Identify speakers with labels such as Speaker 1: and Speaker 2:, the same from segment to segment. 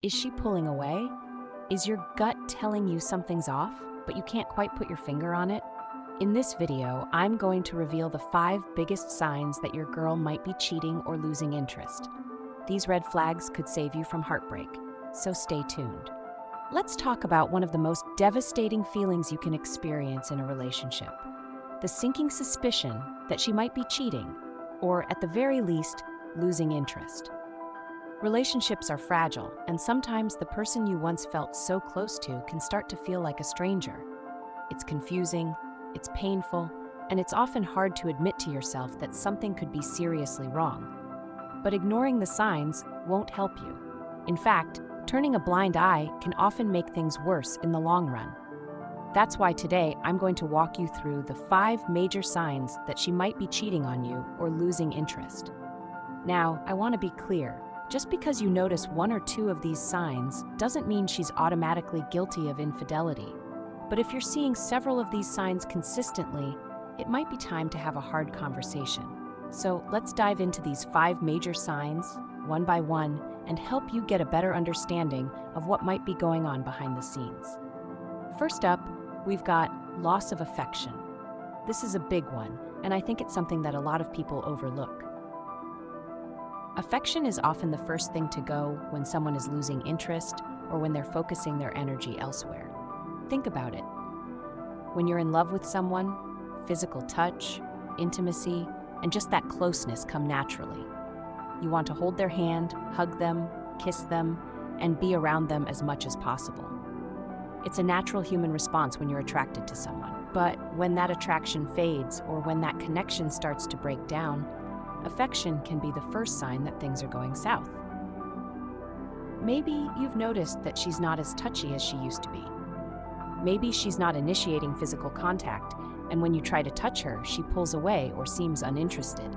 Speaker 1: Is she pulling away? Is your gut telling you something's off, but you can't quite put your finger on it? In this video, I'm going to reveal the 5 biggest signs that your girl might be cheating or losing interest. These red flags could save you from heartbreak, so stay tuned. Let's talk about one of the most devastating feelings you can experience in a relationship: the sinking suspicion that she might be cheating, or at the very least, losing interest. Relationships are fragile, and sometimes the person you once felt so close to can start to feel like a stranger. It's confusing, it's painful, and it's often hard to admit to yourself that something could be seriously wrong. But ignoring the signs won't help you. In fact, turning a blind eye can often make things worse in the long run. That's why today I'm going to walk you through the 5 major signs that she might be cheating on you or losing interest. Now, I want to be clear. Just because you notice 1 or 2 of these signs doesn't mean she's automatically guilty of infidelity. But if you're seeing several of these signs consistently, it might be time to have a hard conversation. So let's dive into these 5 major signs, one by one, and help you get a better understanding of what might be going on behind the scenes. First up, we've got loss of affection. This is a big one, and I think it's something that a lot of people overlook. Affection is often the first thing to go when someone is losing interest or when they're focusing their energy elsewhere. Think about it. When you're in love with someone, physical touch, intimacy, and just that closeness come naturally. You want to hold their hand, hug them, kiss them, and be around them as much as possible. It's a natural human response when you're attracted to someone. But when that attraction fades or when that connection starts to break down, affection can be the first sign that things are going south. Maybe you've noticed that she's not as touchy as she used to be. Maybe she's not initiating physical contact, and when you try to touch her, she pulls away or seems uninterested.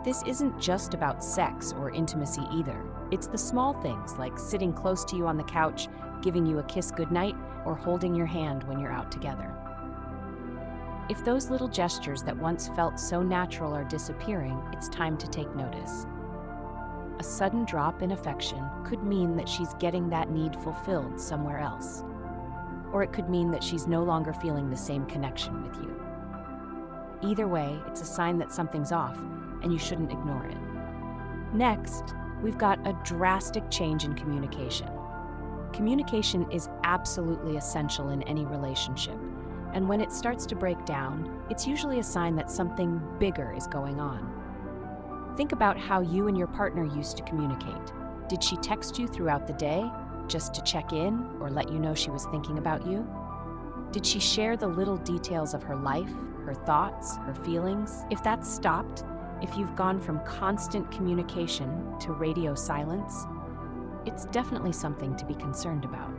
Speaker 1: This isn't just about sex or intimacy either. It's the small things like sitting close to you on the couch, giving you a kiss goodnight, or holding your hand when you're out together. If those little gestures that once felt so natural are disappearing, it's time to take notice. A sudden drop in affection could mean that she's getting that need fulfilled somewhere else. Or it could mean that she's no longer feeling the same connection with you. Either way, it's a sign that something's off, and you shouldn't ignore it. Next, we've got a drastic change in communication. Communication is absolutely essential in any relationship. And when it starts to break down, it's usually a sign that something bigger is going on. Think about how you and your partner used to communicate. Did she text you throughout the day, just to check in or let you know she was thinking about you? Did she share the little details of her life, her thoughts, her feelings? If that's stopped, if you've gone from constant communication to radio silence, it's definitely something to be concerned about.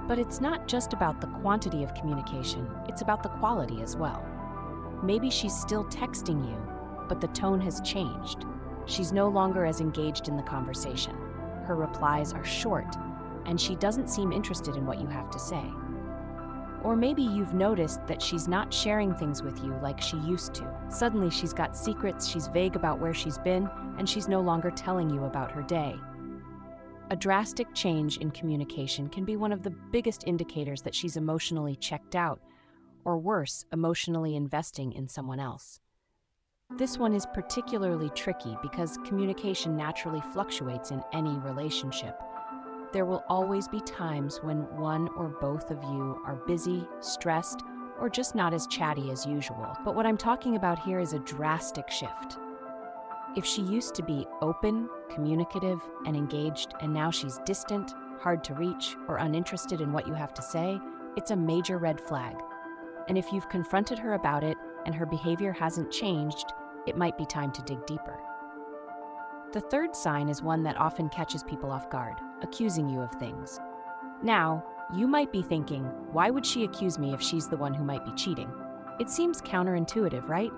Speaker 1: But it's not just about the quantity of communication, it's about the quality as well. Maybe she's still texting you, but the tone has changed. She's no longer as engaged in the conversation. Her replies are short, and she doesn't seem interested in what you have to say. Or maybe you've noticed that she's not sharing things with you like she used to. Suddenly she's got secrets, she's vague about where she's been, and she's no longer telling you about her day. A drastic change in communication can be one of the biggest indicators that she's emotionally checked out, or worse, emotionally investing in someone else. This one is particularly tricky because communication naturally fluctuates in any relationship. There will always be times when one or both of you are busy, stressed, or just not as chatty as usual. But what I'm talking about here is a drastic shift. If she used to be open, communicative, and engaged, and now she's distant, hard to reach, or uninterested in what you have to say, it's a major red flag. And if you've confronted her about it and her behavior hasn't changed, it might be time to dig deeper. The third sign is one that often catches people off guard, accusing you of things. Now, you might be thinking, why would she accuse me if she's the one who might be cheating? It seems counterintuitive, right?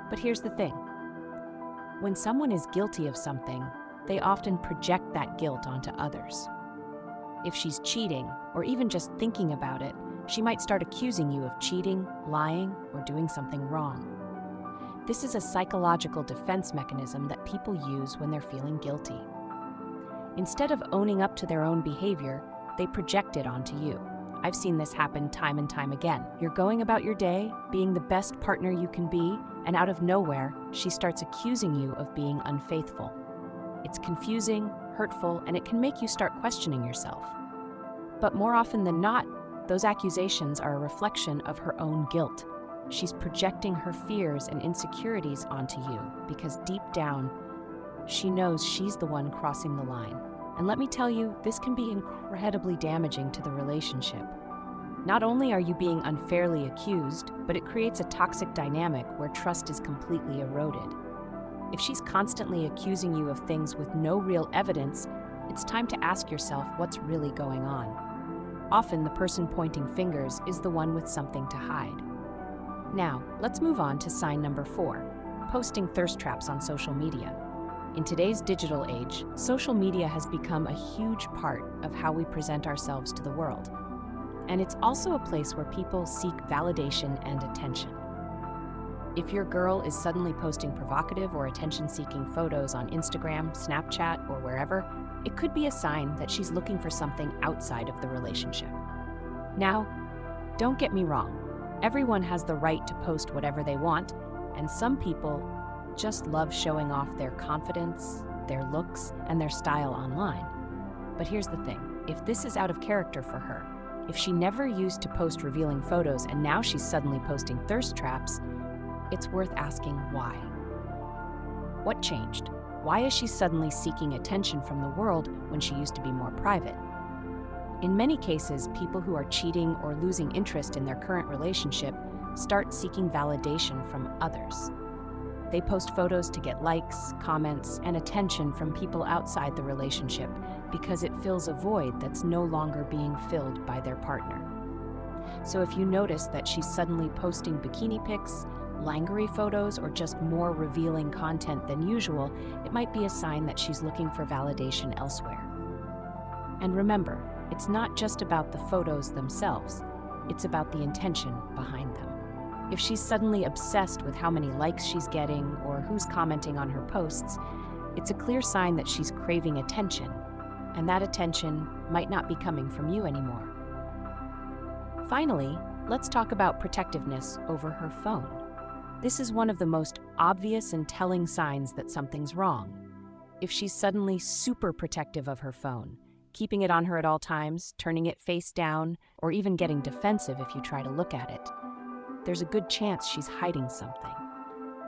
Speaker 1: But here's the thing. When someone is guilty of something, they often project that guilt onto others. If she's cheating, or even just thinking about it, she might start accusing you of cheating, lying, or doing something wrong. This is a psychological defense mechanism that people use when they're feeling guilty. Instead of owning up to their own behavior, they project it onto you. I've seen this happen time and time again. You're going about your day, being the best partner you can be, and out of nowhere, she starts accusing you of being unfaithful. It's confusing, hurtful, and it can make you start questioning yourself. But more often than not, those accusations are a reflection of her own guilt. She's projecting her fears and insecurities onto you because deep down, she knows she's the one crossing the line. And let me tell you, this can be incredibly damaging to the relationship. Not only are you being unfairly accused, but it creates a toxic dynamic where trust is completely eroded. If she's constantly accusing you of things with no real evidence, it's time to ask yourself what's really going on. Often, the person pointing fingers is the one with something to hide. Now, let's move on to sign number 4, posting thirst traps on social media. In today's digital age, social media has become a huge part of how we present ourselves to the world. And it's also a place where people seek validation and attention. If your girl is suddenly posting provocative or attention-seeking photos on Instagram, Snapchat, or wherever, it could be a sign that she's looking for something outside of the relationship. Now, don't get me wrong. Everyone has the right to post whatever they want, and some people just love showing off their confidence, their looks, and their style online. But here's the thing. If this is out of character for her, if she never used to post revealing photos and now she's suddenly posting thirst traps, it's worth asking why. What changed? Why is she suddenly seeking attention from the world when she used to be more private? In many cases, people who are cheating or losing interest in their current relationship start seeking validation from others. They post photos to get likes, comments, and attention from people outside the relationship because it fills a void that's no longer being filled by their partner. So if you notice that she's suddenly posting bikini pics, lingerie photos, or just more revealing content than usual, it might be a sign that she's looking for validation elsewhere. And remember, it's not just about the photos themselves, it's about the intention behind them. If she's suddenly obsessed with how many likes she's getting or who's commenting on her posts, it's a clear sign that she's craving attention, and that attention might not be coming from you anymore. Finally, let's talk about protectiveness over her phone. This is one of the most obvious and telling signs that something's wrong. If she's suddenly super protective of her phone, keeping it on her at all times, turning it face down, or even getting defensive if you try to look at it, there's a good chance she's hiding something.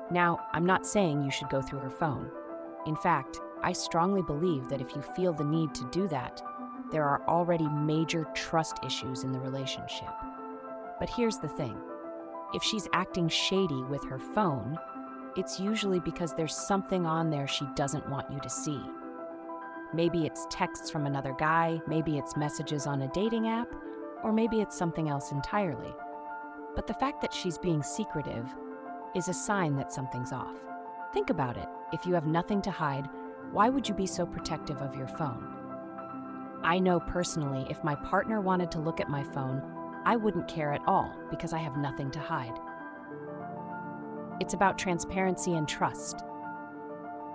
Speaker 1: Now, I'm not saying you should go through her phone. In fact, I strongly believe that if you feel the need to do that, there are already major trust issues in the relationship. But here's the thing. If she's acting shady with her phone, it's usually because there's something on there she doesn't want you to see. Maybe it's texts from another guy, maybe it's messages on a dating app, or maybe it's something else entirely. But the fact that she's being secretive is a sign that something's off. Think about it. If you have nothing to hide, why would you be so protective of your phone? I know personally, if my partner wanted to look at my phone, I wouldn't care at all because I have nothing to hide. It's about transparency and trust.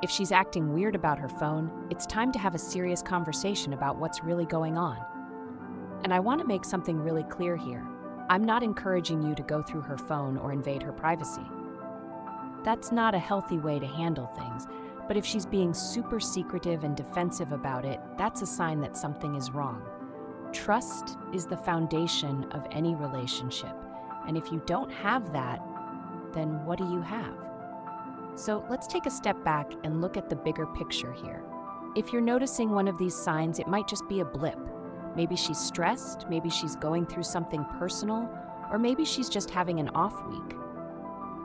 Speaker 1: If she's acting weird about her phone, it's time to have a serious conversation about what's really going on. And I want to make something really clear here. I'm not encouraging you to go through her phone or invade her privacy. That's not a healthy way to handle things, but if she's being super secretive and defensive about it, that's a sign that something is wrong. Trust is the foundation of any relationship, and if you don't have that, then what do you have? So let's take a step back and look at the bigger picture here. If you're noticing one of these signs, it might just be a blip. Maybe she's stressed, maybe she's going through something personal, or maybe she's just having an off week.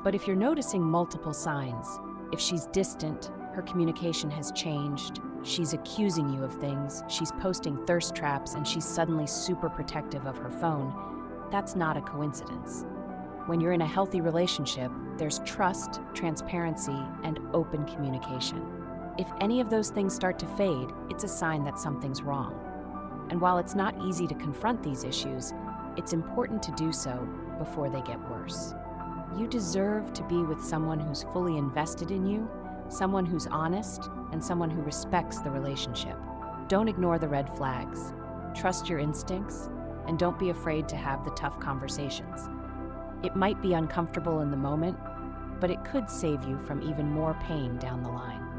Speaker 1: But if you're noticing multiple signs, if she's distant, her communication has changed, she's accusing you of things, she's posting thirst traps, and she's suddenly super protective of her phone, that's not a coincidence. When you're in a healthy relationship, there's trust, transparency, and open communication. If any of those things start to fade, it's a sign that something's wrong. And while it's not easy to confront these issues, it's important to do so before they get worse. You deserve to be with someone who's fully invested in you, someone who's honest, and someone who respects the relationship. Don't ignore the red flags. Trust your instincts and don't be afraid to have the tough conversations. It might be uncomfortable in the moment, but it could save you from even more pain down the line.